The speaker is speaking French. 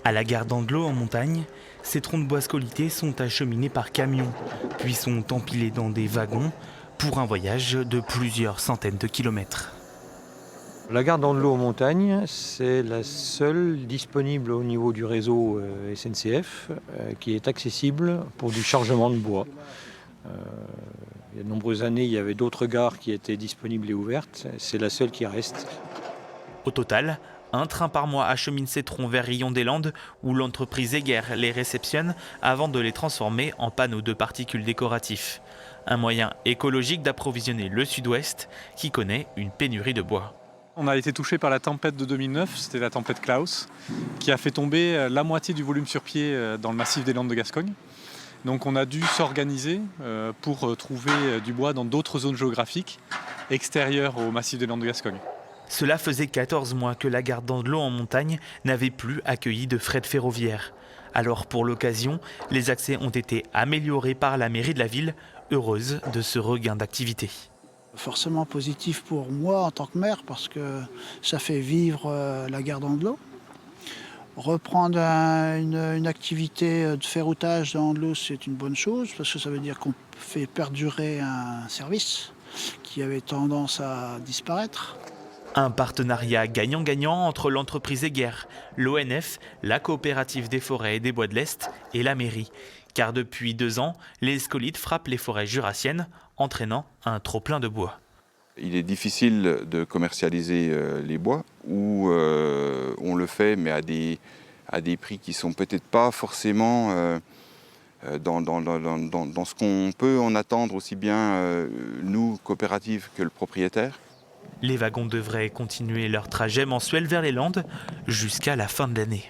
À la gare d'Andlau en montagne, ces troncs de bois scolytés sont acheminés par camion, puis sont empilés dans des wagons pour un voyage de plusieurs centaines de kilomètres. La gare d'Andlau en montagne, c'est la seule disponible au niveau du réseau SNCF qui est accessible pour du chargement de bois. Euh, il y a de nombreuses années, il y avait d'autres gares qui étaient disponibles et ouvertes. C'est la seule qui reste. Au total, un train par mois achemine ces troncs vers Rion-des-Landes où l'entreprise Eger les réceptionne avant de les transformer en panneaux de particules décoratifs. Un moyen écologique d'approvisionner le sud-ouest qui connaît une pénurie de bois. On a été touché par la tempête de 2009, c'était la tempête Klaus, qui a fait tomber la moitié du volume sur pied dans le massif des Landes de Gascogne. Donc on a dû s'organiser pour trouver du bois dans d'autres zones géographiques extérieures au massif des Landes de Gascogne. Cela faisait 14 mois que la gare d'Andlau en montagne n'avait plus accueilli de fret ferroviaire. Alors pour l'occasion, les accès ont été améliorés par la mairie de la ville, heureuse de ce regain d'activité. Forcément positif pour moi en tant que maire parce que ça fait vivre la gare d'Andlau. Reprendre une activité de ferroutage dans Andlau, c'est une bonne chose parce que ça veut dire qu'on fait perdurer un service qui avait tendance à disparaître. Un partenariat gagnant-gagnant entre l'entreprise Eger, l'ONF, la coopérative des forêts et des bois de l'Est et la mairie. Car depuis 2 ans, les scolytes frappent les forêts jurassiennes, entraînant un trop-plein de bois. Il est difficile de commercialiser les bois, ou on le fait, mais à des prix qui ne sont peut-être pas forcément dans ce qu'on peut en attendre, aussi bien nous, coopératives, que le propriétaire. Les wagons devraient continuer leur trajet mensuel vers les Landes jusqu'à la fin de l'année.